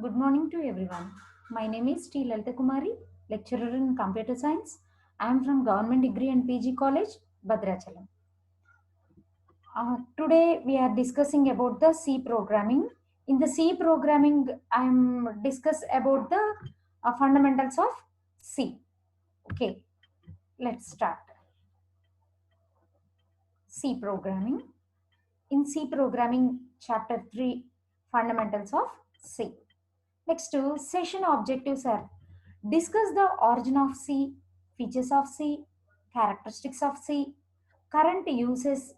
Good morning to everyone. My name is T. Lalita Kumari, lecturer in computer science. I am from Government Degree and PG College, Bhadrachalam. Today we are discussing about the C programming. In the C programming, I am discuss about the fundamentals of C. Okay, let's start. C programming. In C programming, chapter 3, fundamentals of C. Next two session objectives are discuss the origin of C, features of C, characteristics of C, current uses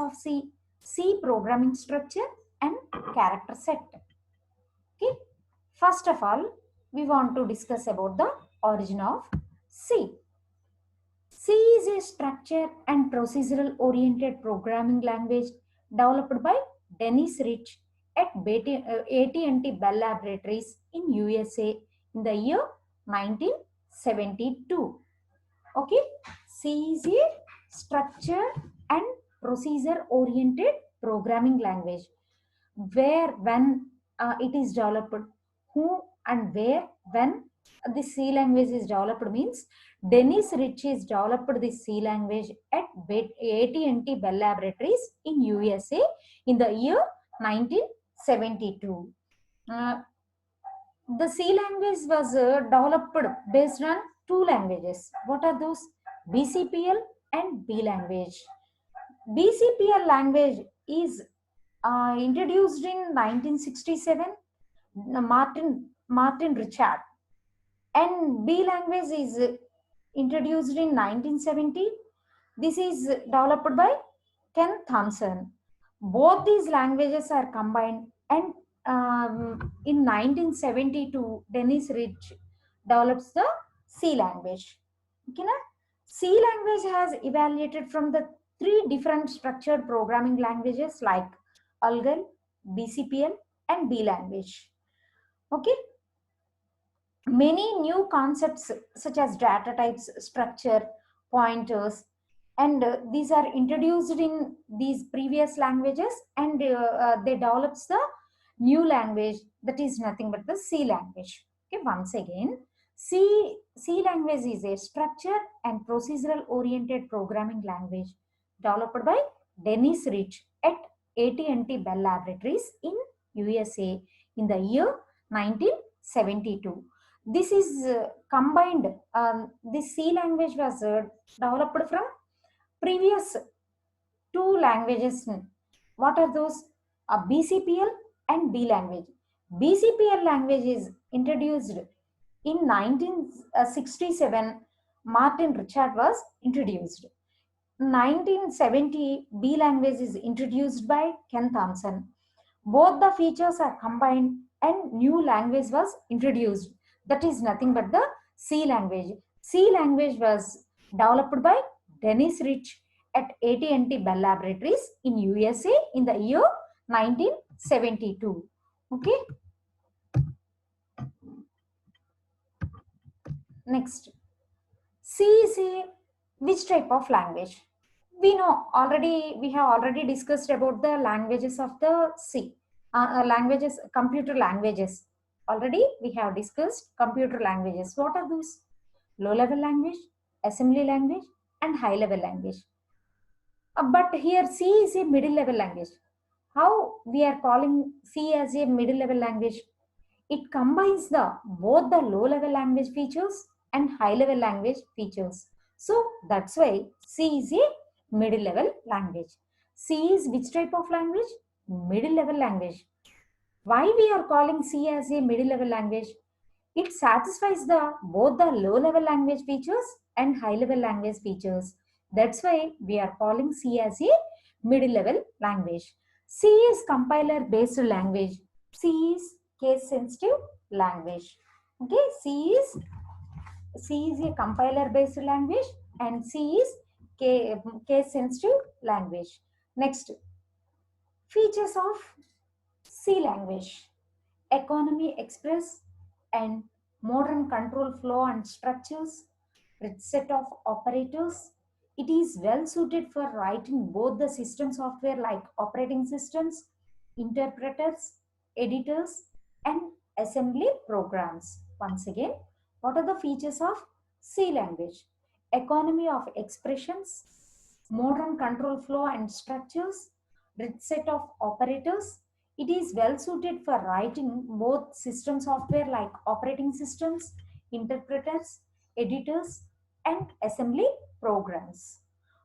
of C, C programming structure and character set. Okay. First of all, we want to discuss about the origin of C. C is a structure and procedural oriented programming language developed by Dennis Rich at AT&T Bell Laboratories in USA in the year 1972. Okay, C is a structure and procedure oriented programming language where when it is developed, who and where when the C language is developed means Dennis Rich is developed the C language at AT&T Bell Laboratories in USA in the year 1972. Uh, the C language was developed based on two languages. What are those? BCPL and B language. BCPL language is introduced in 1967. Martin Richard, and B language is introduced in 1970. This is developed by Ken Thompson. Both these languages are combined, and in 1972, Dennis Rich develops the C language. Okay, na? C language has evaluated from the three different structured programming languages like ALGOL, BCPL, and B language. Okay, many new concepts such as data types, structure, pointers, and these are introduced in these previous languages, and they develops the new language that is nothing but the C language. Okay, once again, C language is a structure and procedural oriented programming language developed by Dennis Rich at AT&T Bell Laboratories in USA in the year 1972. This is combined. This C language was developed from previous two languages. What are those? BCPL and B language. BCPL language is introduced in 1967. Martin Richard was introduced. 1970, B language is introduced by Ken Thompson. Both the features are combined and new language was introduced. That is nothing but the C language. C language was developed by Dennis Rich at AT&T Bell Laboratories in USA in the year 1972. Okay. Next, C is a which type of language? We know already, we have already discussed about the languages of the C. Languages, computer languages. Already we have discussed computer languages. What are those? Low level language, assembly language, and high level language. But here C is a middle level language. How we are calling C as a middle level language? It combines the both the low level language features and high level language features. So that's why C is a middle level language. C is which type of language? Middle level language. Why we are calling C as a middle level language? It satisfies the both the low level language features and high level language features. That's why we are calling C as a middle level language. C is compiler based language. C is case sensitive language. Okay, C is a compiler based language and C is case sensitive language. Next, features of C language: economy express and modern control flow and structures, rich set of operators. It is well suited for writing both the system software like operating systems, interpreters, editors, and assembly programs. Once again, what are the features of C language? Economy of expressions, modern control flow and structures, rich set of operators. It is well suited for writing both system software like operating systems, interpreters, editors, and assembly programs.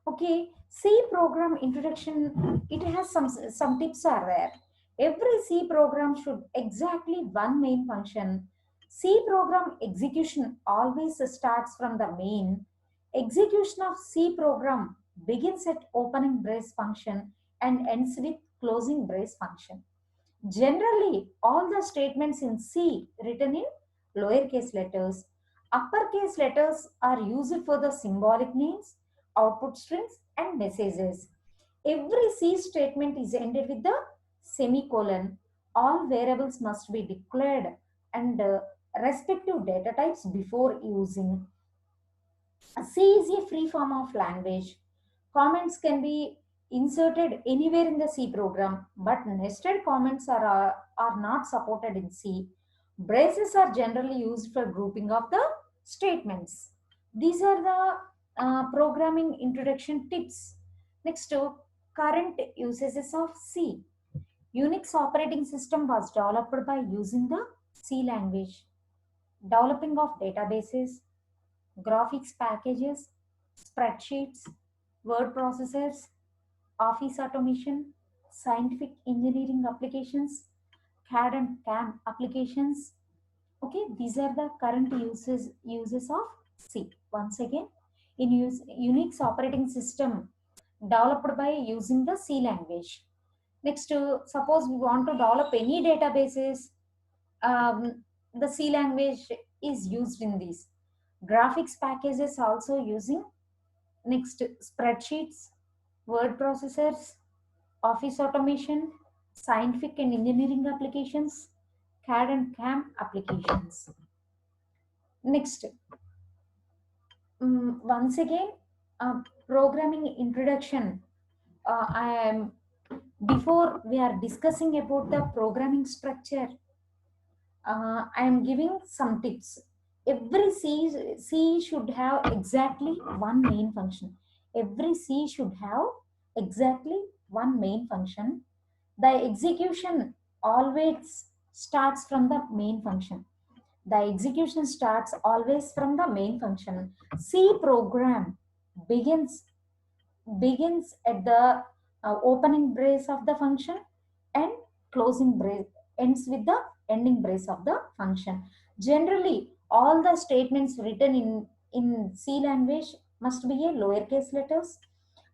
Okay, C program introduction, it has some tips are there. Every C program should exactly one main function. C program execution always starts from the main. Execution of C program begins at opening brace function and ends with closing brace function. Generally, all the statements in C written in lowercase letters. Uppercase letters are used for the symbolic names, output strings, and messages. Every C statement is ended with the semicolon. All variables must be declared and respective data types before using. C is a free form of language. Comments can be inserted anywhere in the C program, but nested comments are not supported in C. Braces are generally used for grouping of the statements. These are the programming introduction tips. Next to current usages of C. Unix operating system was developed by using the C language. Developing of databases, graphics packages, spreadsheets, word processors, office automation, scientific engineering applications, CAD and CAM applications. Okay, these are the current uses of C. Once again, in Unix operating system developed by using the C language. Next, suppose we want to develop any databases, the C language is used in these. Graphics packages also using. Next, spreadsheets, word processors, office automation, scientific and engineering applications, CAD and CAM applications. Next, once again, programming introduction. I am Before we are discussing about the programming structure, I am giving some tips. Every C should have exactly one main function. Every C should have exactly one main function. The execution always starts from the main function. The execution starts always from the main function. C program begins begins at the opening brace of the function and closing brace ends with the ending brace of the function. Generally, all the statements written in C language must be a lowercase letters.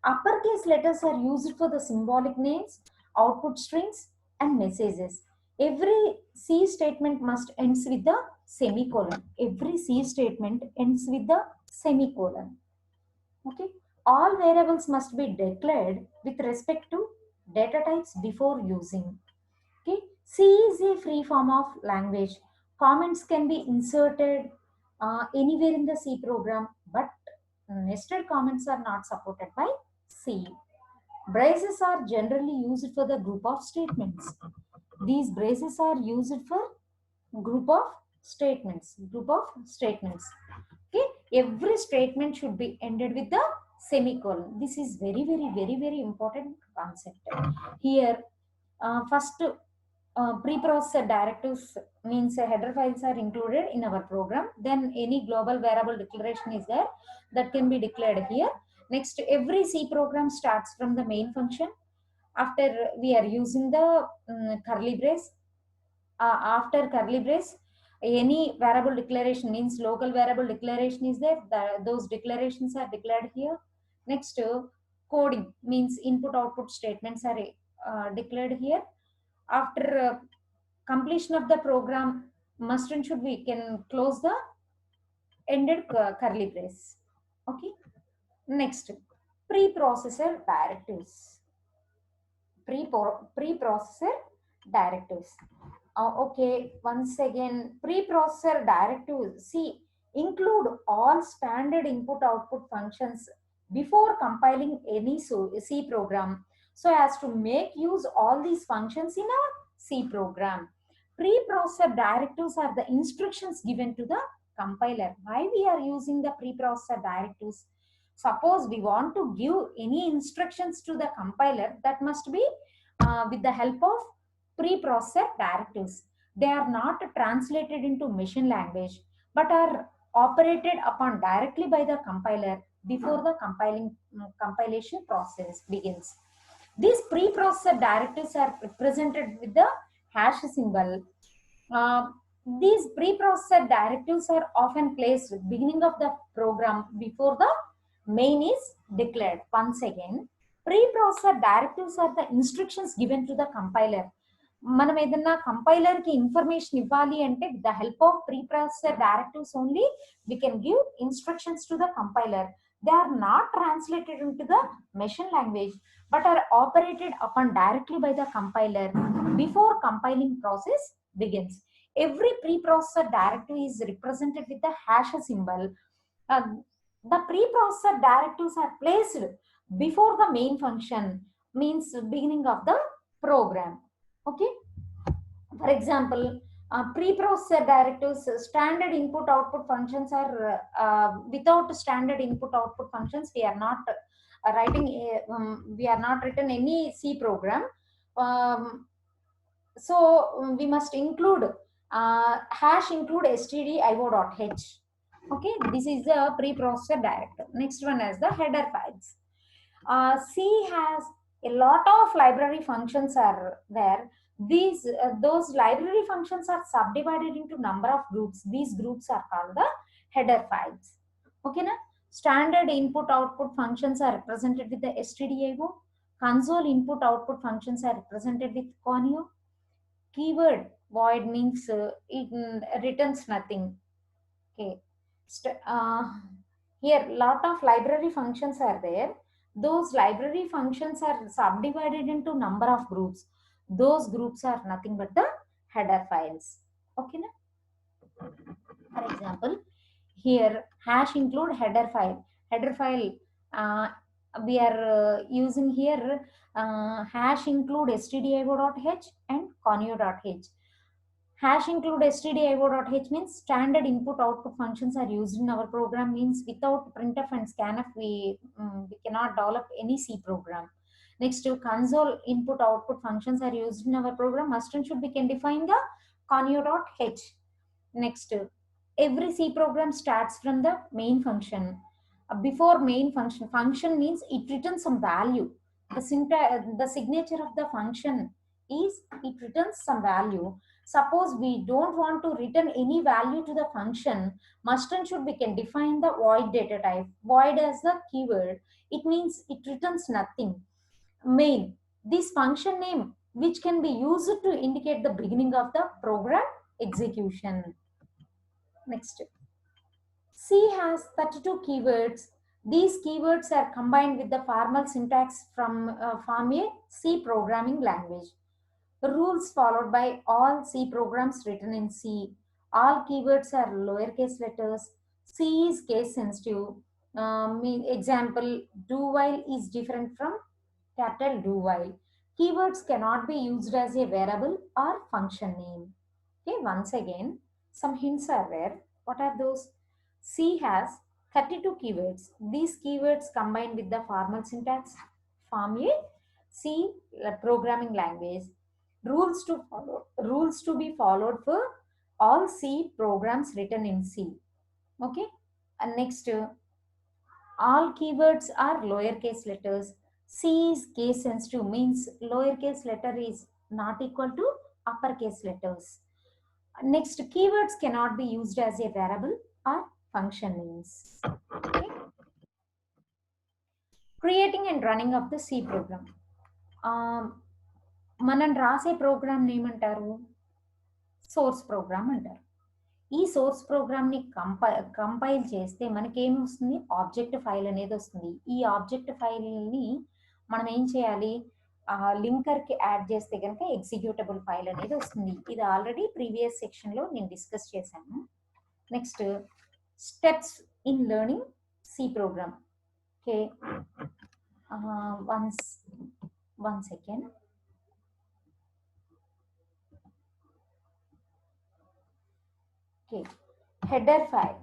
Uppercase letters are used for the symbolic names, output strings, and messages. Every C statement must ends with the semicolon. Every C statement ends with the semicolon. Okay, all variables must be declared with respect to data types before using. Okay, C is a free form of language. Comments can be inserted anywhere in the C program, but nested comments are not supported by C. Braces are generally used for the group of statements. These braces are used for group of statements. Okay, every statement should be ended with the semicolon. This is very important concept here. First, preprocessor directives means header files are included in our program. Then any global variable declaration is there that can be declared here. Next, every C program starts from the main function. After we are using the curly brace. After curly brace, any variable declaration means local variable declaration is there. Those declarations are declared here. Next, coding means input output statements are declared here. After completion of the program, must and should we can close the ended curly brace. Okay. Next, preprocessor directives. Preprocessor directives. Okay, once again, preprocessor directives, see, include all standard input output functions before compiling any C program, so as to make use all these functions in a C program. Preprocessor directives are the instructions given to the compiler. Why we are using the preprocessor directives? Suppose we want to give any instructions to the compiler, that must be with the help of preprocessor directives. They are not translated into machine language, but are operated upon directly by the compiler before the compilation process begins. These preprocessor directives are represented with the hash symbol. Uh, these preprocessor directives are often placed at the beginning of the program before the main is declared. Once again, preprocessor directives are the instructions given to the compiler. మనం ఏదన్నా compiler కి information ఇవ్వాలి అంటే with the help of pre processor directives only we can give instructions to the compiler. They are not translated into the machine language but are operated upon directly by the compiler before compiling process begins. Every preprocessor directive is represented with the hash symbol. Uh, the preprocessor directives are placed before the main function, means beginning of the program. Okay. For example, preprocessor directives, standard input output functions are without standard input output functions we are not we are not written any C program. So we must include hash include stdio.h. Okay, this is the preprocessor directive. Next one is the header files. C has a lot of library functions are there. Those library functions are subdivided into number of groups. These groups are called the header files. Okay na? Standard input output functions are represented with the stdio. Console input output functions are represented with conio. Keyword void means it returns nothing. Okay. Here lot of library functions are there. Those library functions are subdivided into number of groups. Those groups are nothing but the header files. Okay na? For example, here hash include header file. Header file we are using here hash include stdio.h and conio.h. Hash include stdio.h means standard input output functions are used in our program, means without printf and scanf we cannot develop any C program. Next, to console input output functions are used in our program, must and should we can define the conio.h. Next, every C program starts from the main function. Before main function means it returns some value. The signature of the function is it returns some value. Suppose we don't want to return any value to the function, must and should we can define the void data type. Void as the keyword, it means it returns nothing. Main, this function name which can be used to indicate the beginning of the program execution. Next, C has 32 keywords. These keywords are combined with the formal syntax from a C programming language. Rules followed by all C programs written in C. All keywords are lowercase letters. C is case sensitive. Example, do while is different from capital do while. Keywords cannot be used as a variable or function name. Okay, once again, some hints are there. What are those? C has 32 keywords. These keywords combined with the formal syntax form a C programming language. Rules to be followed for all C programs written in C. Okay, and next, all keywords are lowercase letters. C is case sensitive, means lowercase letter is not equal to uppercase letters. Next, keywords cannot be used as a variable or function names. Okay. Creating and running of the C program. మనం రాసే programme ఏమంటారు? Source programme అంటారు. ఈ source ప్రోగ్రామ్ని compile చేస్తే మనకేమి వస్తుంది? Object file అనేది వస్తుంది. ఈ ఆబ్జెక్ట్ ఫైల్ని మనం ఏం చేయాలి? లింకర్కి యాడ్ చేస్తే కనుక ఎగ్జిక్యూటబుల్ ఫైల్ అనేది వస్తుంది. ఇది ఆల్రెడీ ప్రీవియస్ సెక్షన్లో నేను డిస్కస్ చేశాను. Next, steps in learning C program. Okay, one second. Okay, header file.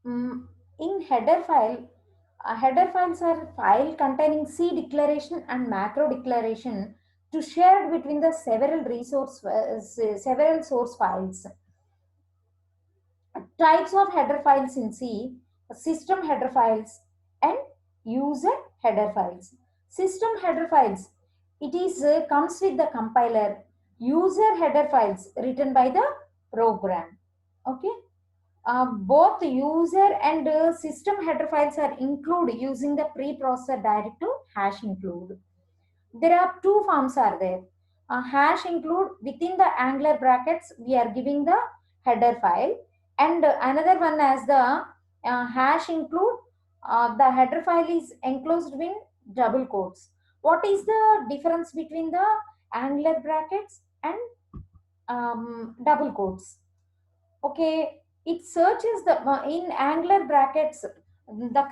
In header files are file containing C declaration and macro declaration to share between the several source files. Types of header files in C: system header files and user header files. System header files, it is comes with the compiler. User header files written by the program. Okay. Both user and system header files are included using the preprocessor directive hash include. There are two forms are there. Hash include within the Angular brackets we are giving the header file, and another one as the hash include, the header file is enclosed in double quotes. What is the difference between the Angular brackets and double quotes? Okay, it searches the in Angular brackets the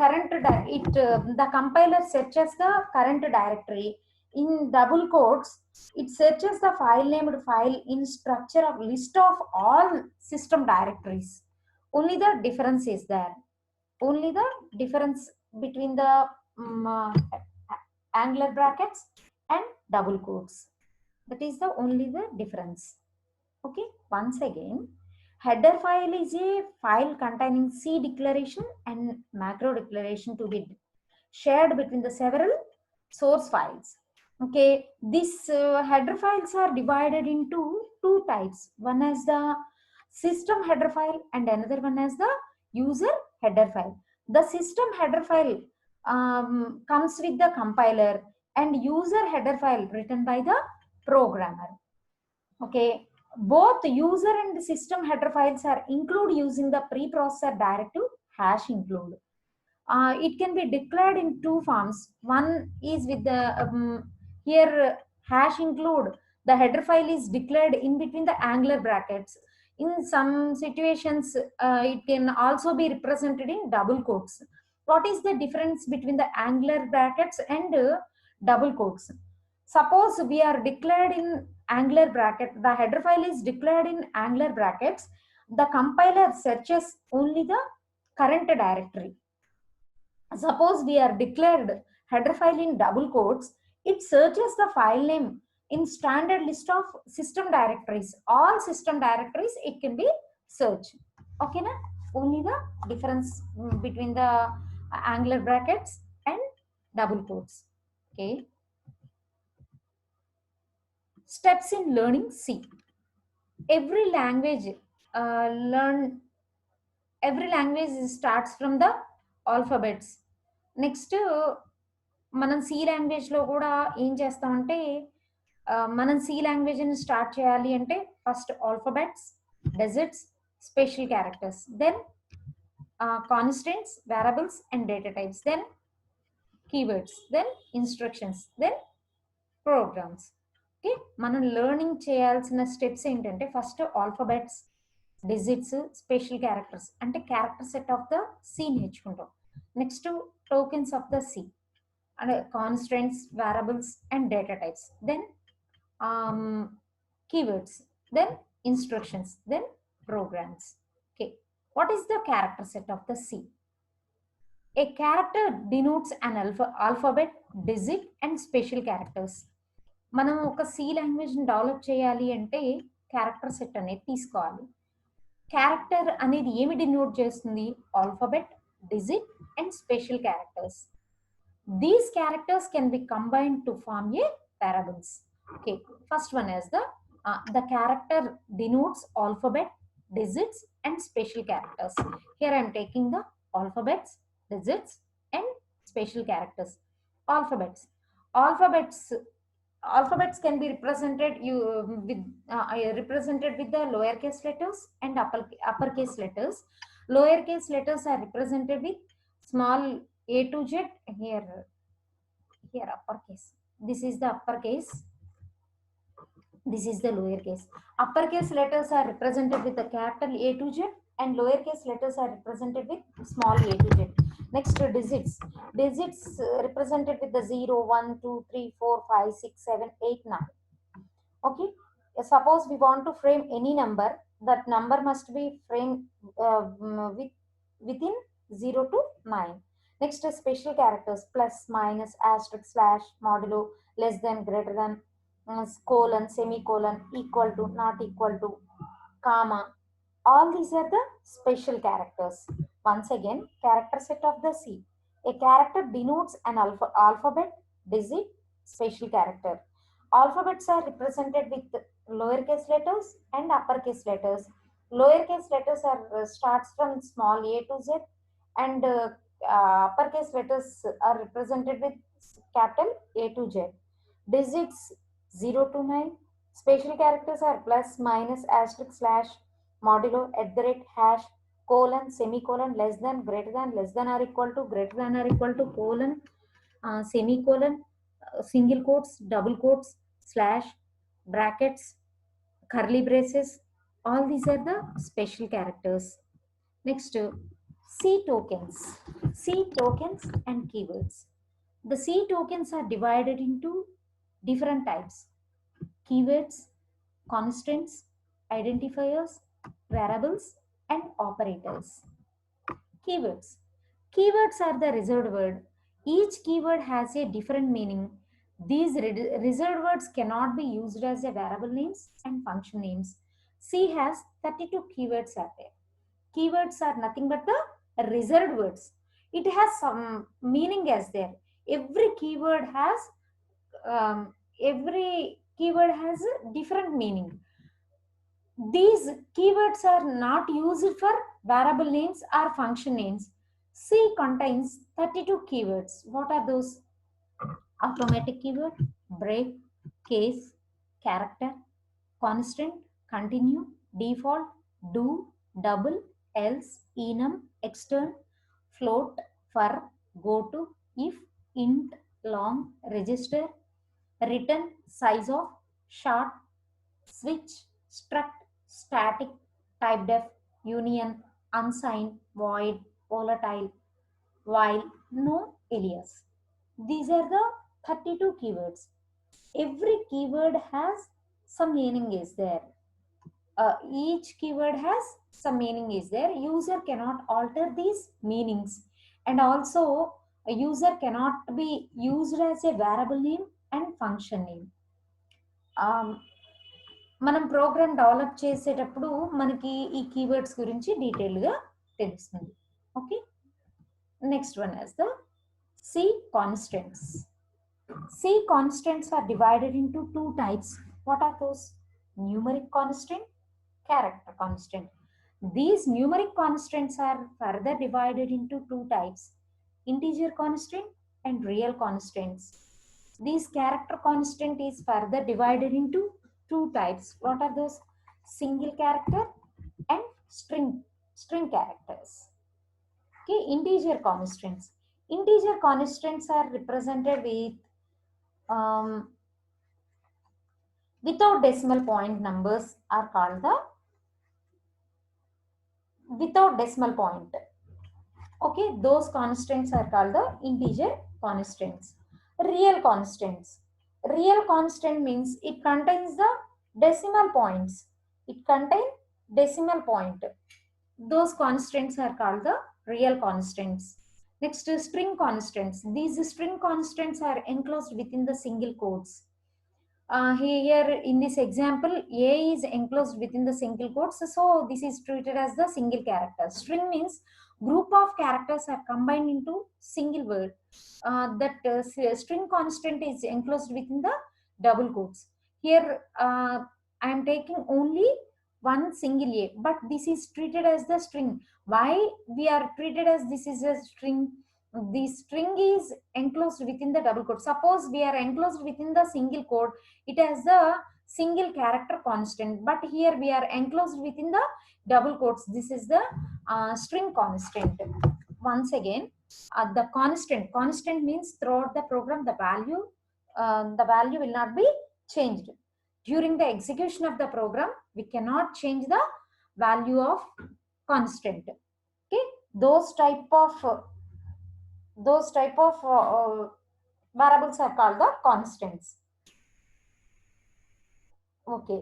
the compiler searches the current directory. In double quotes, it searches the file named file in structure of list of all system directories. Only the difference is there. Only the difference between the Angular brackets and double quotes. That is the only the difference. Okay, once again, header file is a file containing C declaration and macro declaration to be shared between the several source files. Okay, these header files are divided into two types. One is the system header file and another one is the user header file. The system header file comes with the compiler, and user header file written by the programmer. Okay, both user and system header files are included using the preprocessor directive hash include. It can be declared in two forms. One is with the here hash include. The header file is declared in between the Angular brackets. In some situations, it can also be represented in double quotes. What is the difference between the Angular brackets and double quotes? Suppose we are declared in Angular bracket, the header file is declared in Angular brackets. The compiler searches only the current directory. Suppose we are declared header file in double quotes, it searches the file name in standard list of system directories. All system directories it can be searched. Okay, na? Only the difference between the Angular brackets and double quotes. Okay. Steps in learning C. Every language learn every language starts from the alphabets. Next మనం C లాంగ్వేజ్లో కూడా ఏం చేస్తామంటే, మనం C లాంగ్వేజ్ని start చేయాలి అంటే first alphabets, digits, special characters, then constants, variables and data types, then keywords, then instructions, then programs. Okay, మనం learning చేయాల్సిన స్టెప్స్ ఏంటంటే first alphabets, digits, special characters అంటే character set of the C నేర్చుకుంటాం. Next tokens of the C అంటే constants, variables and data types, then keywords, then instructions, then programs. Okay, what is the character set of the C? A character denotes an alphabet, digit and special characters. మనం ఒక C లాంగ్వేజ్ని develop చేయాలి అంటే character set అనేది తీసుకోవాలి. Character అనేది ఏమి denote చేస్తుంది? Alphabet, digit and special characters. These characters can be combined to form a parables. Okay, first one is the character denotes alphabet, digits and special characters. Here I am taking the alphabets, digits and special characters. Alphabets. Alphabets can be represented with the lowercase letters and uppercase letters. Lowercase letters are represented with small a to z. Here uppercase. This is the uppercase. This is the lowercase. Uppercase letters are represented with the capital A to Z, and lowercase letters are represented with small a to Z. Next, digits. Digits represented with the 0, 1, 2, 3, 4, 5, 6, 7, 8, 9. Okay. suppose we want to frame any number, that number must be framed within 0 to 9. Next is special characters: plus, minus, asterisk, slash, modulo, less than, greater than, colon, semicolon, equal to, not equal to, comma. All these are the special characters. Once again, character set of the C. A character denotes an alphabet, digit, special character. Alphabets are represented with lowercase letters and uppercase letters. Lowercase letters are starts from small a to z, and uppercase letters are represented with capital A to Z. Digits 0 to 9. Special characters are plus, minus, asterisk, slash, modulo, at the rate, hash, colon, semicolon, less than, greater than, less than or equal to, greater than or equal to, colon, semicolon, single quotes, double quotes, slash, brackets, curly braces. All these are the special characters. Next, C tokens. C tokens and keywords. The C tokens are divided into different types: keywords, constants, identifiers, variables, and operators. Keywords. Keywords are the reserved word. Each keyword has a different meaning. These reserved words cannot be used as a variable names and function names. C has 32 keywords are there. Keywords are nothing but the reserved words. It has some meaning as there. Every keyword has a different meaning. These keywords are not used for variable names or function names. C contains 32 keywords. What are those? Automatic keyword, break, case, character, constant, continue, default, do, double, else, enum, extern, float, for, go to, if, int, long, register, return, size of, short, switch, struct, static, typedef, union, unsigned, void, volatile, while, no, alias. These are the 32 keywords. Every keyword has some meaning is there. Each keyword has some meaning is there. User cannot alter these meanings, and also a user cannot be used as a variable name and function name. మనం programme develop చేసేటప్పుడు మనకి ఈ keywords గురించి డీటెయిల్గా తెలుస్తుంది. Okay, next one as the C constants. C constants are divided into two types. What are those? Numeric constant, character constant. These numeric constants are further divided into two types: integer constant and real constants. This character constant is further divided into two types. What are those? Single character and string characters. Okay, integer constants. Integer constants are represented with without decimal point numbers are called the without decimal point. Okay, those constants are called the integer constants. Real constants. Real constant means it contains the decimal points. It contains decimal point. Those constants are called the real constants. Next is string constants. These string constants are enclosed within the single quotes. Here in this example, A is enclosed within the single quotes, so this is treated as the single character. String means group of characters are combined into single word. String constant is enclosed within the double quotes. Here I am taking only one single A, but this is treated as the string. Why we are treated as this is a string? The string is enclosed within the double quote. Suppose we are enclosed within the single quote, it has the single character constant, but here we are enclosed within the double quotes. This is the string constant. Once again, the constant means throughout the program the value will not be changed. During the execution of the program, we cannot change the value of constant. Okay, those type of variables are called the constants. Okay,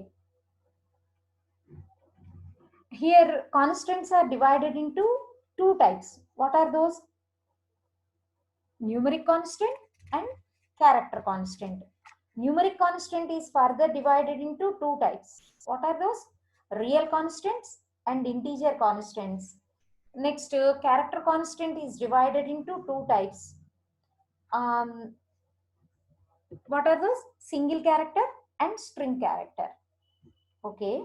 here constants are divided into two types. What are those? Numeric constant and character constant. Numeric constant is further divided into two types. What are those? Real constants and integer constants. Next, character constant is divided into two types. What are those? Single character and string character. Okay.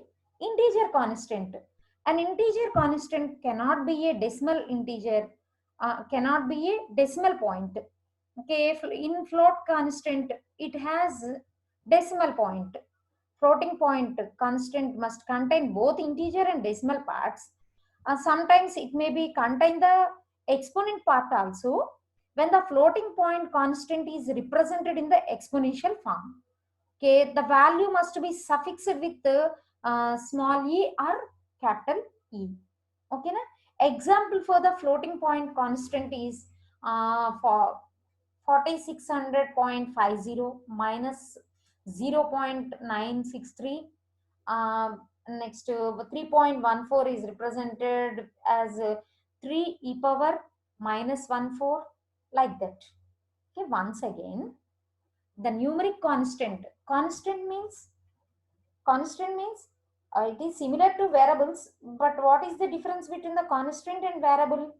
Integer constant. An integer constant cannot be a decimal integer, cannot be a decimal point. Okay. In float constant, it has decimal point. Floating point constant must contain both integer and decimal parts. Sometimes it may be contain the exponent part also when the floating point constant is represented in the exponential form. Okay, the value must be suffixed with small e or capital E. Okay, na? Example for the floating point constant is for 4600.50 minus 0.963. Next, 3.14 is represented as 3 e power minus 14, like that. Okay, once again, the numeric constant. Constant means it is similar to variables, but what is the difference between the constant and variable?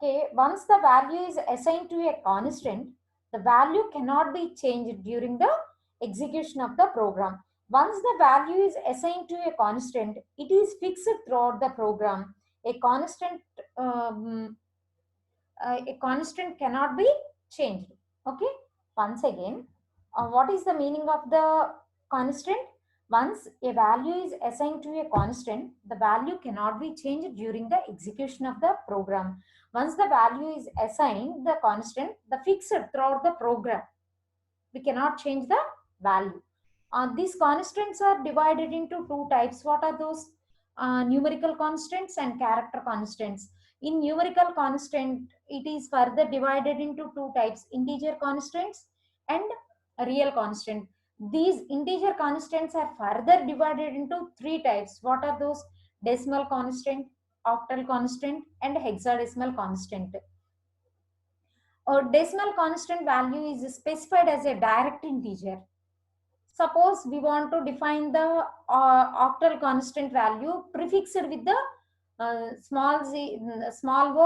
Okay, once the value is assigned to a constant, the value cannot be changed during the execution of the program. Once the value is assigned to a constant, it is fixed throughout the program. A constant, a constant cannot be changed. Okay, once again, what is the meaning of the constant? Once a value is assigned to a constant, the value cannot be changed during the execution of the program. Once the value is assigned the constant, the fixed throughout the program, we cannot change the value. These constants are divided into two types. What are those? Numerical constants and character constants. In numerical constant, it is further divided into two types: integer constants and real constant. These integer constants are further divided into three types. What are those? Decimal constant, octal constant, and hexadecimal constant. A decimal constant value is specified as a direct integer. Suppose we want to define the octal constant value prefixed with the small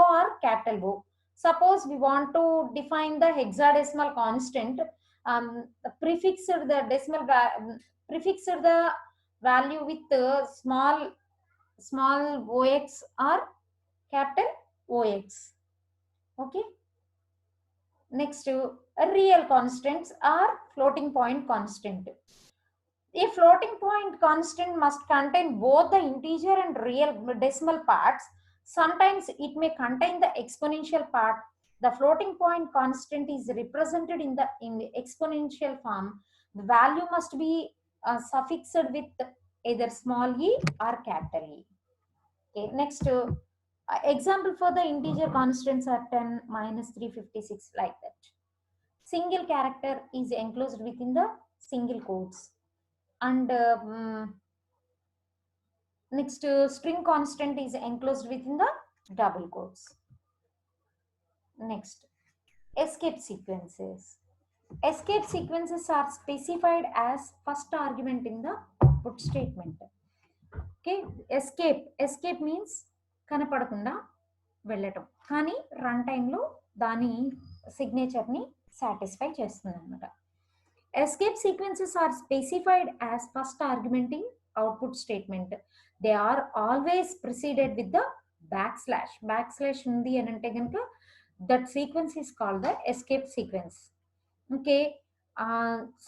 o or capital O. Suppose we want to define the hexadecimal constant, prefixed the decimal prefixed the value with small ox or capital Ox. Okay. Next, real constants are floating point constant. A floating point constant must contain both the integer and real decimal parts. Sometimes it may contain the exponential part. The floating point constant is represented in the exponential form. The value must be suffixed with either small e or capital E. Okay, next, example for the integer constants are 10, minus 356, like that. Single character is enclosed within the single quotes. And next, string constant is enclosed within the double quotes. Next, escape sequences. Escape sequences are specified as first argument in the output statement. Okay, escape means కనపడకుండా వెళ్ళటం, కానీ run టైంలో దాని సిగ్నేచర్ని satisfy చేస్తుంది అనమాట. Escape sequences are specified as first argument in output statement. They are always preceded with the backslash. Backslash ఉంది అని అంటే కనుక that sequence is called the escape sequence. Okay,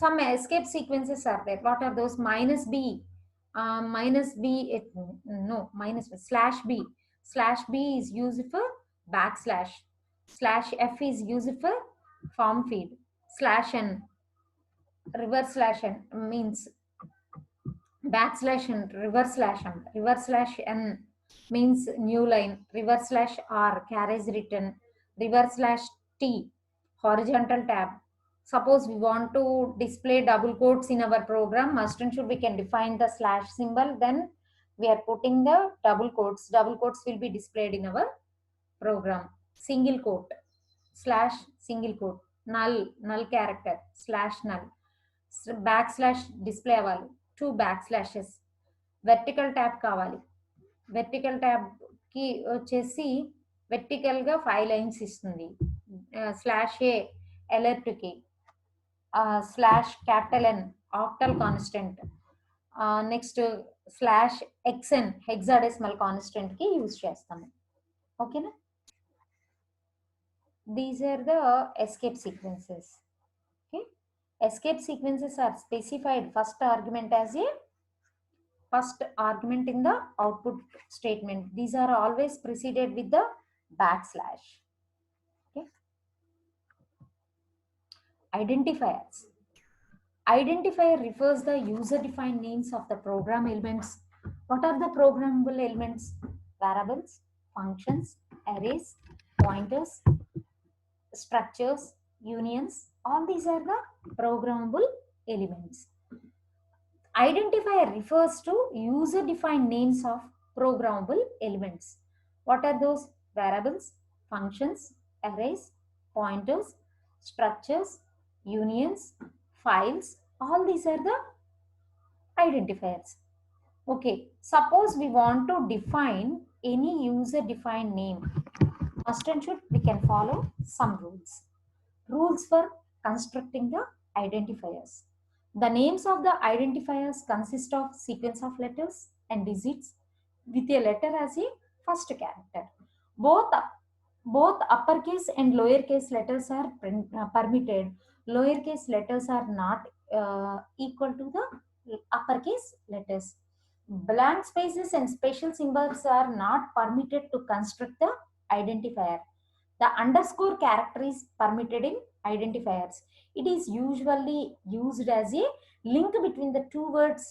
some escape sequences are there. What are those? Minus b, slash b. Slash b is used for backslash. Slash f is used for form feed. Slash n, reverse slash n means backslash n, reverse slash n. Reverse slash n means new line. Reverse slash r, carriage written. Reverse slash t, horizontal tab. Suppose we want to display double quotes in our program, must and should we can define the slash symbol, then we are putting the double quotes. Double quotes will be displayed in our program. Single quote, slash single quote, null character, slash null, backslash display అవ్వాలి, 2 backslashes, vertical tab కావాలి, vertical tab కి వచ్చేసి vertical గా 5 lines ఇస్తుంది, slash a alert కి, slash capital N octal constant, next slash xn hexadecimal constant కి use చేస్తాము. ఓకేనా? These are the escape sequences. Okay, escape sequences are specified first argument as a first argument in the output statement. These are always preceded with the backslash. Okay, identifiers. Identifier refers the user defined names of the program elements. What are the programmable elements? Variables, functions, arrays, pointers, structures, unions. All these are the programmable elements. Identifier refers to user defined names of programmable elements. What are those? Variables, functions, arrays, pointers, structures, unions, files. All these are the identifiers. Okay, suppose we want to define any user defined name. Must and should, we can follow some rules. Rules for constructing the identifiers. The names of the identifiers consist of sequence of letters and digits with a letter as a first character. Both uppercase and lowercase letters are permitted. Lowercase letters are not equal to the uppercase letters. Blank spaces and special symbols are not permitted to construct the identifier. The underscore character is permitted in identifiers. It is usually used as a link between the two words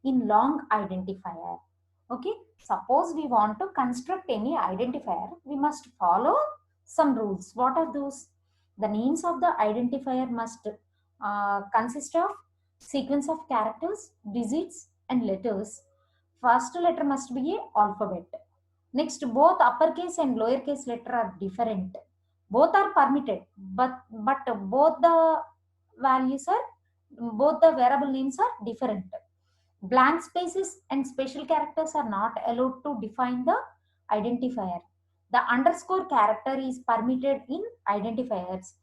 in long identifier. Okay, suppose we want to construct any identifier, we must follow some rules. What are those? The names of the identifier must consist of sequence of characters, digits and letters. First letter must be a alphabet. Next, both uppercase and lowercase letter are different. Both are permitted, but both the values are, both the variable names are different. Blank spaces and special characters are not allowed to define the identifier. The underscore character is permitted in identifiers.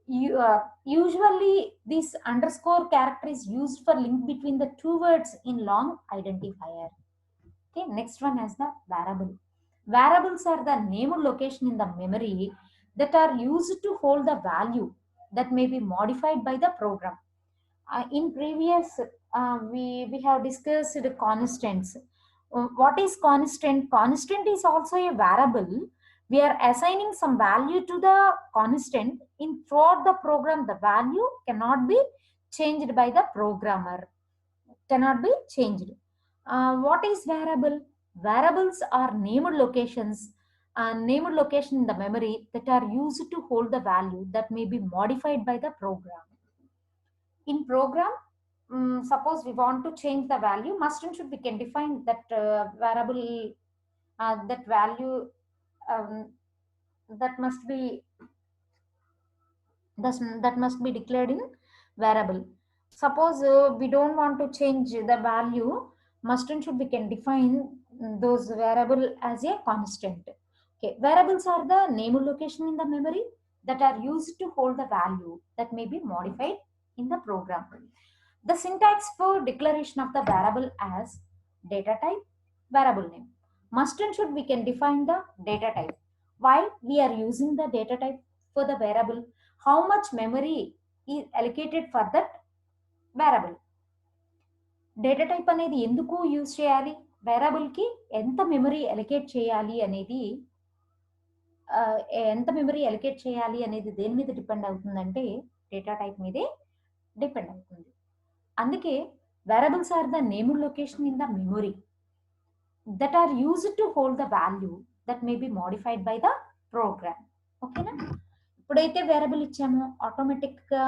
Usually this underscore character is used for link between the two words in long identifier. Okay, next one is the variable. Variables are the named location in the memory that are used to hold the value that may be modified by the program. In previous, we have discussed the constants. What is constant? Constant is also a variable. We are assigning some value to the constant. In throughout the program, the value cannot be changed by the programmer. Cannot be changed. What is variable? Variables are named locations, named location in the memory that are used to hold the value that may be modified by the program. In program, suppose we want to change the value, must and should, we can define that variable, that value, that must be declared in variable. Suppose we don't want to change the value, must and should, we can define those variable as a constant. Okay, variables are the named location in the memory that are used to hold the value that may be modified in the program. The syntax for declaration of the variable as data type, variable name. Must and should, we can define the data type. While we are using the data type for the variable, how much memory is allocated for that variable. Data type అనేది ఎందుకు use చేయాలి, వేరియబుల్కి ఎంత memory allocate చేయాలి అనేది, దేని మీద depend అవుతుందంటే data type మీదే డిపెండ్ అవుతుంది. అందుకే variables are the named location in the memory that are used to hold the value that may be modified by the program. ఓకేనా? ఇప్పుడైతే వేరియబుల్ ఇచ్చామో ఆటోమేటిక్గా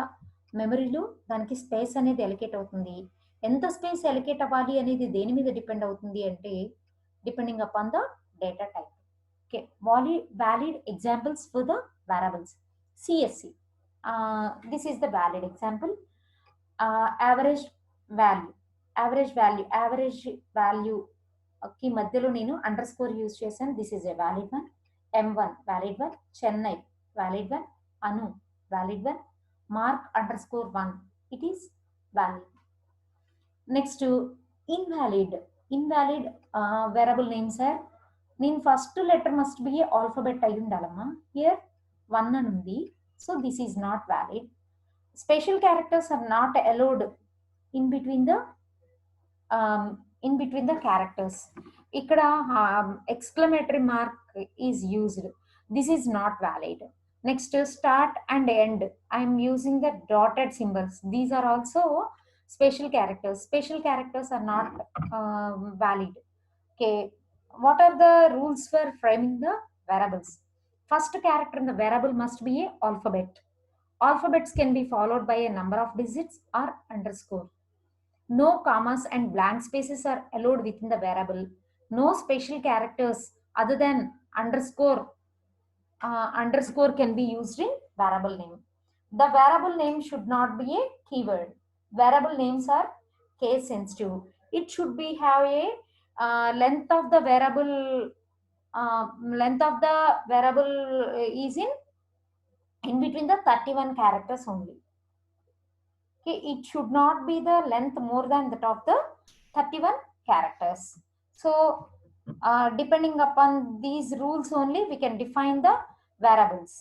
మెమరీలో దానికి స్పేస్ అనేది అలొకేట్ అవుతుంది. ఎంత స్పేస్ ఎలకేట్ అవ్వాలి అనేది దేని మీద డిపెండ్ అవుతుంది అంటే depending upon the data type. Okay, valid examples for the variables. CSC, this is the valid example. Average value, average value కి మధ్యలో నేను అండర్ స్కోర్ యూజ్ చేశాను. This is a valid one. M1 valid one, Chennai valid one, Anu valid one, mark underscore 1 it is valid. Next invalid variable names are, నేను first letter must be alphabet అయి ఉండాలమ్మా. Here 1 అని ఉంది, so this is not valid. Special characters are not allowed in between the characters. ఇక్కడ exclamatory mark is used. This is not valid. Next, start and end, I am using the dotted symbols. These are also special characters. Special characters are not valid. Okay, what are the rules for framing the variables? First character in the variable must be a alphabet. Alphabets can be followed by a number of digits or underscore. No commas and blank spaces are allowed within the variable. No special characters other than underscore can be used in variable name. The variable name should not be a keyword. Variable names are case sensitive. It should be have a length of the variable is in between the 31 characters only. Okay, it should not be the length more than that of the 31 characters. So depending upon these rules only we can define the variables.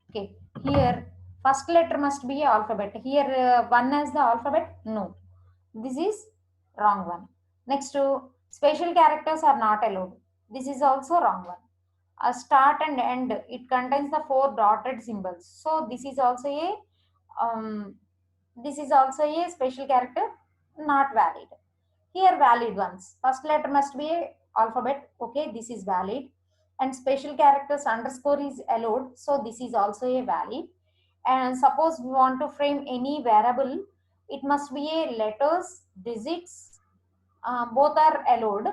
Okay, here first letter must be a alphabet. Here 1 as the alphabet, no, this is wrong one. Next, special characters are not allowed. This is also wrong one. Start and end, it contains the 4 dotted symbols, so this is also a special character, not valid. Here valid ones, first letter must be a alphabet, okay, this is valid. And special characters underscore is allowed, so this is also a valid. And suppose we want to frame any variable, it must be a letters, digits, both are allowed.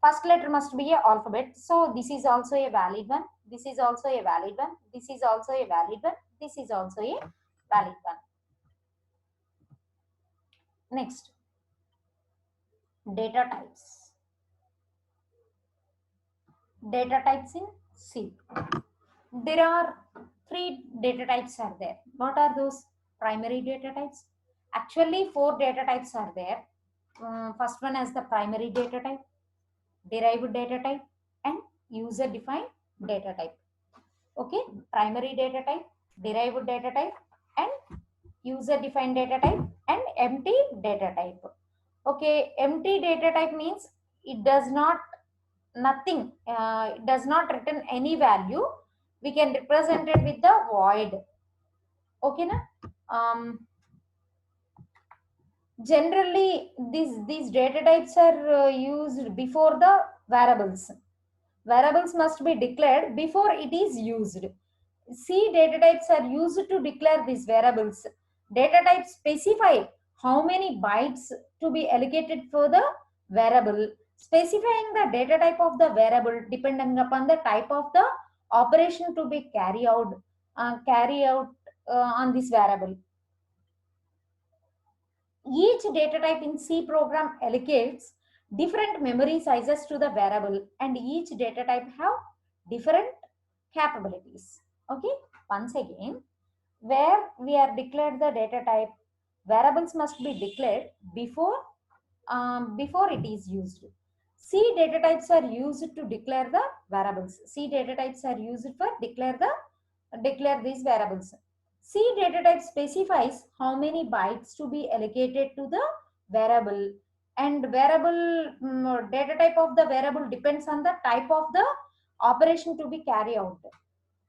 First letter must be a alphabet, so this is also a valid one. This is also a valid one. This is also a valid one. This is also a valid one. Next, data types. Data types in C. There are 3 data types are there. What are those? Primary data types. Actually 4 data types are there. First one as the primary data type, derived data type, and user defined data type. Okay, primary data type, derived data type, and user defined data type, and empty data type. Okay, empty data type means it does not it does not return any value. We can represent it with the void. Okay na? Generally these data types are used before the variables. Variables must be declared before it is used. C data types are used to declare these variables. Data types specify how many bytes to be allocated for the variable. Specifying the data type of the variable depending upon the type of the operation to be carried out on this variable. Each data type in C program allocates different memory sizes to the variable, and each data type have different capabilities. Okay, once again, where we are declared the data type, variables must be declared before it is used. C data types are used to declare the variables. C data types are used for declare these variables. C data type specifies how many bytes to be allocated to the variable, and variable data type of the variable depends on the type of the operation to be carried out.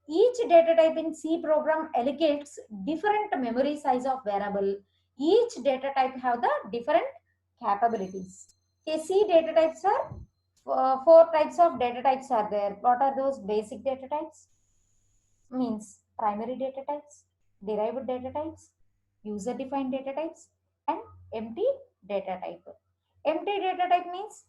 Each data type in C program allocates different memory size of variable. Each data type have the different capabilities. Okay, C data types are 4 types of data types are there. What are those? Basic data types means primary data types, derived data types, user defined data types, and empty data type. Empty data type means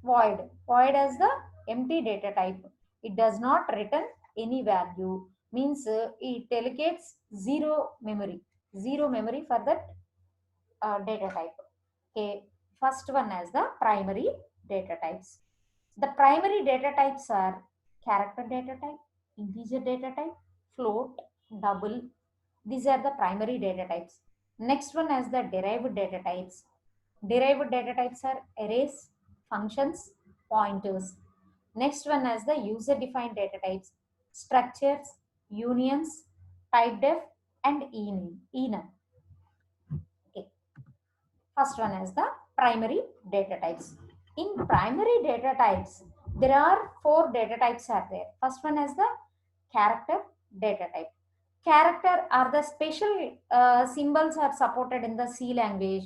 void. Void as the empty data type. It does not return any value. Means it allocates zero memory for that data type. Okay, first one as the primary data types. The primary data types are character data type, integer data type, float, double. These are the primary data types. Next one as the derived data types. Derived data types are arrays, functions, pointers. Next one as the user defined data types, structures, unions, type def, and enum. Okay. First one is the primary data types. In primary data types, there are four data types are there. First one is the character data type. Character are the special symbols are supported in the C language.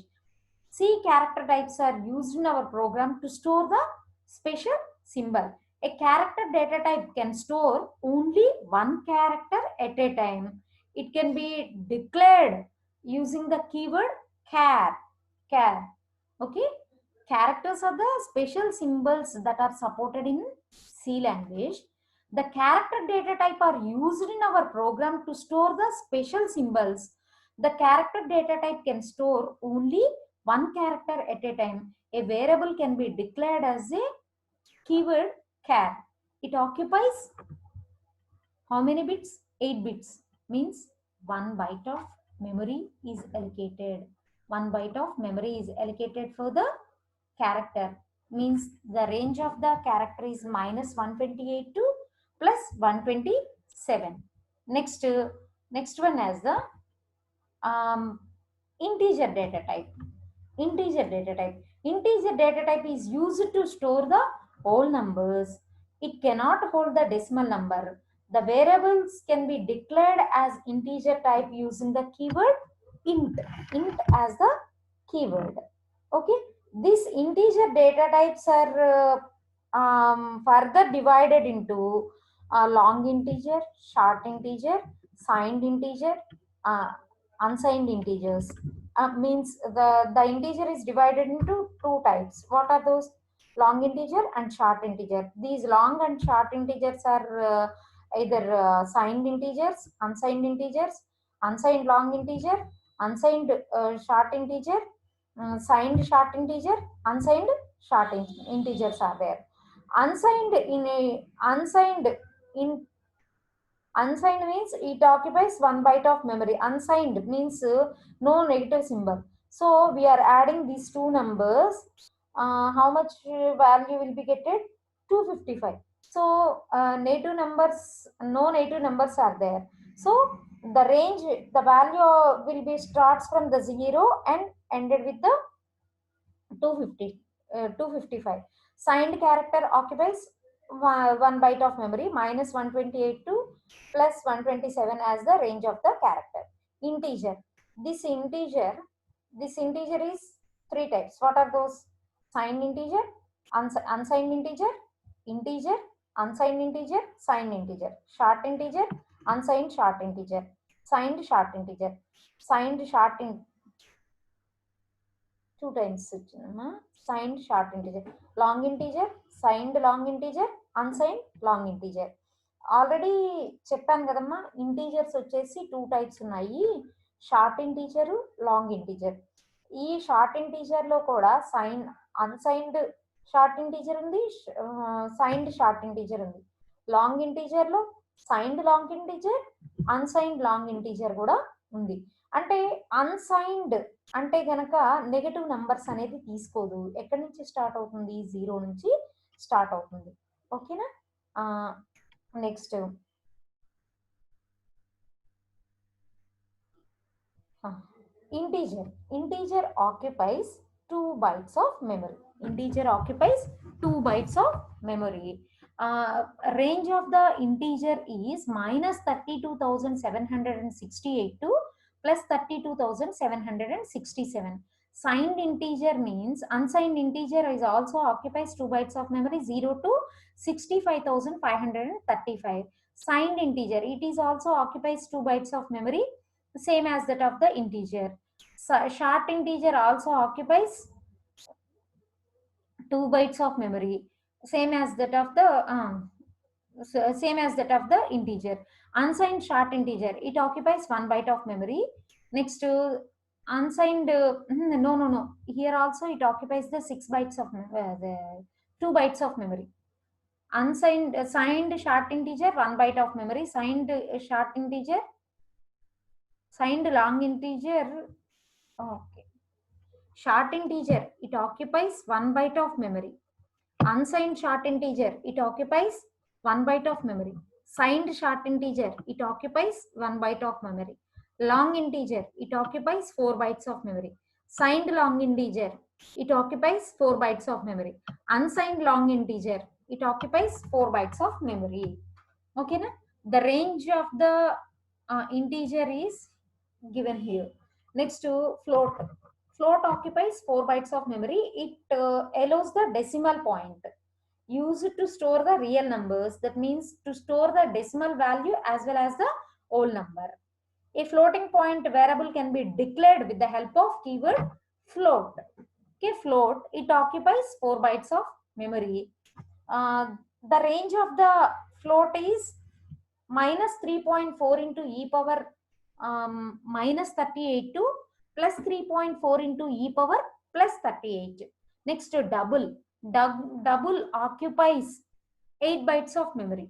C character types are used in our program to store the special symbol. A character data type can store only one character at a time. It can be declared using the keyword char. Okay, characters are the special symbols that are supported in C language. The character data type are used in our program to store the special symbols. The character data type can store only one character at a time. A variable can be declared as a keyword char. It occupies how many bits? 8 bits. Means 1 byte of memory is allocated. 1 byte of memory is allocated for the character. Means the range of the character is minus 128 to plus 127. Next one as the um, integer data type. Integer data type is used to store the whole numbers. It cannot hold the decimal number. The variables can be declared as integer type using the keyword int as the keyword. Okay, these integer data types are further divided into long integer, short integer, signed integer, uh, unsigned integers. Means the integer is divided into two types. What are those? Long integer and short integer. These long and short integers are either signed integers, unsigned long integer, unsigned short integer, signed short integer, unsigned integers are there. In unsigned means it occupies 1 byte of memory. Unsigned means no negative symbol. So we are adding these two numbers. How much value will be getted? 255. So no native numbers are there. So the range, the value will be starts from the 0 and ended with the 255. Signed character occupies 1 byte of memory, minus 128 to plus 127 as the range of the character. Integer. This integer, this integer is three types. What are those? Signed integer, unsigned integer, unsigned integer, signed integer, short integer, unsigned short integer, signed short integer, signed short integer. Two times signed short integer, long integer, signed long integer, unsigned long integer. Already చెప్పాను కదమ్మా, integers వచ్చేసి two types ఉన్నాయి, short integer, long integer. ఈ short integer లో కూడా unsigned short integer ఉంది, signed short integer ఉంది. Long integer లో signed long integer, unsigned long integer కూడా ఉంది. అంటే అన్సైన్డ్ అంటే గనక నెగటివ్ నంబర్స్ అనేది తీసుకోదు. ఎక్కడి నుంచి స్టార్ట్ అవుతుంది? 0 నుంచి స్టార్ట్ అవుతుంది. ఓకేనా? Next integer occupies 2 bytes of memory. Integer occupies 2 bytes of memory. Range of the integer is minus 32,768 to plus 32,767. Signed integer means unsigned integer is also occupies 2 bytes of memory, 0 to 65,535. Signed integer, it is also occupies 2 bytes of memory, same as that of the integer. So short integer also occupies 2 bytes of memory, same as that of the same as that of the integer. Unsigned short integer, it occupies 1 byte of memory. Next to unsigned no, here also it occupies the 6 bytes of the 2 bytes of memory. Unsigned signed short integer 1 byte of memory, signed short integer, signed long integer. Okay, short integer, it occupies 1 byte of memory. Unsigned short integer, it occupies 1 byte of memory. Signed short integer, it occupies 1 byte of memory. Long integer, it occupies 4 bytes of memory. Signed long integer, it occupies 4 bytes of memory. Unsigned long integer, it occupies 4 bytes of memory. Okay, na? The range of the integer is given here. Next to float. Float occupies 4 bytes of memory. It allows the decimal point used to store the real numbers. That means to store the decimal value as well as the whole number. A floating point variable can be declared with the help of keyword float. Okay, float, it occupies 4 bytes of memory. The range of the float is minus 3.4 into e power minus 38 to plus 3.4 into e power plus 38. Next, double. Double occupies 8 bytes of memory.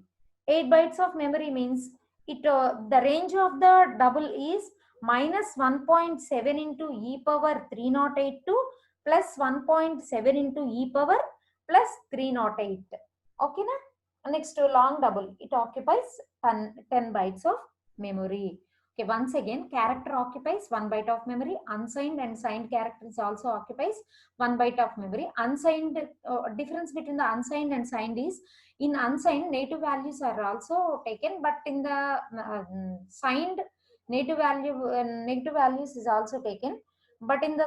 8 bytes of memory means it the range of the double is minus 1.7 into e power 308 to plus 1.7 into e power plus 308. Okay, na? Next to long double, it occupies 10 bytes of memory. Okay, once again, character occupies 1 byte of memory. Unsigned and signed characters also occupies 1 byte of memory. Unsigned, difference between the unsigned and signed is, in unsigned, native values are also taken, but in the signed, native values is also taken. But in the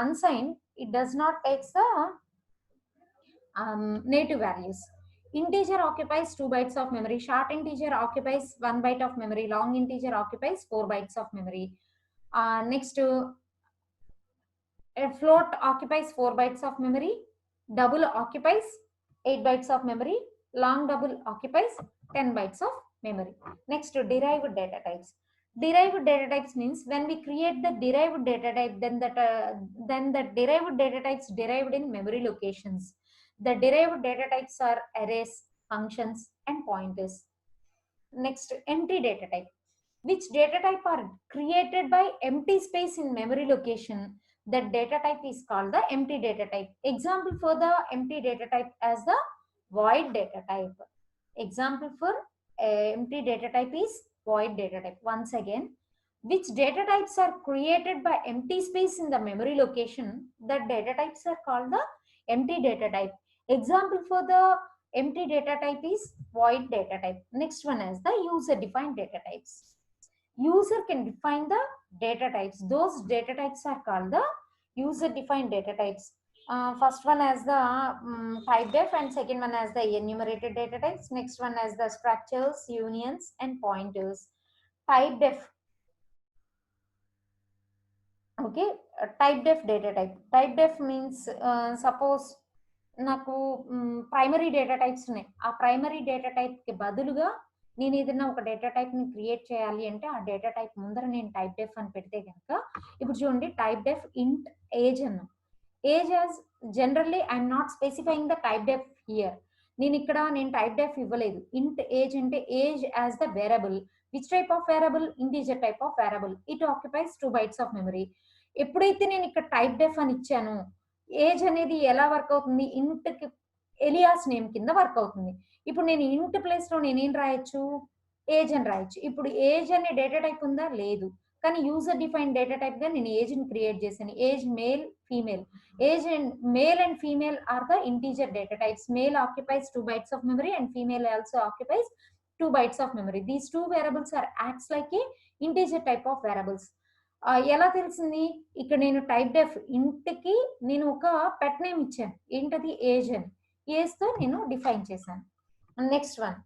unsigned, it does not take the native values. Integer occupies 2 bytes of memory. Short integer occupies 1 byte of memory. Long integer occupies 4 bytes of memory. Next to a float occupies 4 bytes of memory. Double occupies 8 bytes of memory. Long double occupies 10 bytes of memory. Next to derived data types. Derived data types means when we create the derived data type, then the derived data types derived in memory locations. The derived data types are arrays, functions, and pointers. Next, empty data type. Which data type are created by empty space in memory location? That data type is called the empty data type. Example for the empty data type as the void data type. Example for empty data type is void data type. Once again, which data types are created by empty space in the memory location? That data types are called the empty data type. Example for the empty data type is void data type. Next one is the user defined data types. User can define the data types. Those data types are called the user defined data types. First one as the type def, and second one as the enumerated data types. Next one as the structures, unions, and pointers. Type def. Okay, type def data type. Type def means suppose నాకు primary data types ఉన్నాయి. ఆ primary data టైప్కి బదులుగా నేను ఏదైనా ఒక data టైప్ని create చేయాలి అంటే ఆ డేటా టైప్ ముందర నేను టైప్ డెఫ్ అని పెడితే కనుక, ఇప్పుడు చూడండి టైప్ డెఫ్ ఇంట్ ఏజ్ అన్నా. Age as generally I'm not specifying the typedef here. నేను టైప్ డెఫ్ ఇవ్వలేదు. ఇంట్ ఏజ్ అంటే age as the variable. Which type of variable? Integer type of variable. It occupies 2 bytes of memory. ఎప్పుడైతే నేను ఇక్కడ type డెఫ్ అని ఇచ్చాను, age అనేది ఎలా వర్క్ అవుతుంది? ఇంట్కి ఎలియాస్ నేమ్ కింద వర్క్ అవుతుంది. ఇప్పుడు నేను ఇంట్ ప్లేస్ లో నేనేం రాయొచ్చు? ఏజ్ అని రాయొచ్చు. ఇప్పుడు ఏజ్ అనే డేటా టైప్ ఉందా? లేదు. కానీ యూజర్ డిఫైన్ డేటా టైప్ గా నేను ఏజ్ ని క్రియేట్ చేశాను. Age male, female. Age and male and female are the integer data types. Male occupies 2 bytes of memory and female also occupies 2 bytes of memory. These two variables are acts like a integer type of variables. ఎలా తెలిసింది? ఇక్కడ నేను type డెఫ్ ఇంట్కి నేను ఒక pet name ఇచ్చాను. ఏంటది? Age అని. Age తో నేను డిఫైన్ చేశాను. Next one,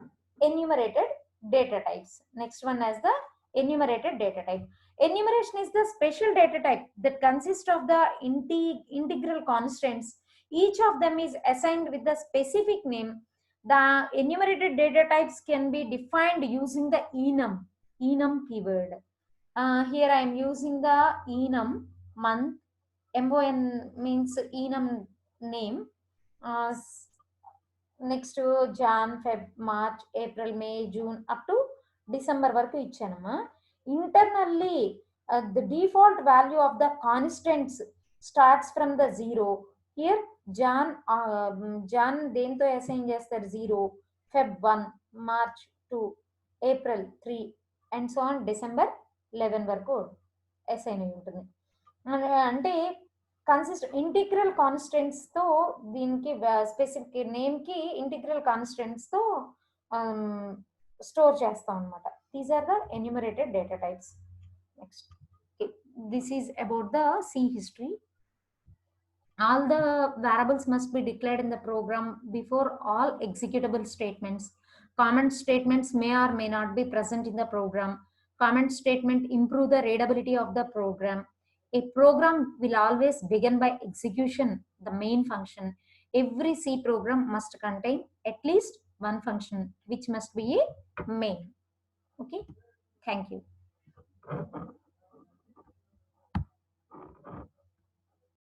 enumerated data types. Next one as the enumerated data type. Enumeration is the special data type that consists of the integral constants. Each of them is assigned with a specific name. The enumerated data types can be defined using the enum keyword. Here I am using the enum month. MON means enum name. Next Jan, Feb, March, April, May, June up to December వరకు ఇచ్చానమ్మా. Internally, the default value of the constants starts from the 0. Here Jan దేంతో assign చేస్తారు 0, Feb 1, March 2, April 3 and so on December 11 వరకు assign అయి ఉంటుంది. అంటే integral constants తో దీనికి specific name కి ఇంటిగ్రల్ కాన్స్టెంట్స్ తో స్టోర్ చేస్తాం అనమాట. These are the enumerated data types. Next, this is about the C history. All the variables must be declared in the program before all executable statements. Comment statements may or may not be present in the program. Comment statement improve the readability of the program. A program will always begin by execution, the main function. Every C program must contain at least one function, which must be a main. Okay, thank you.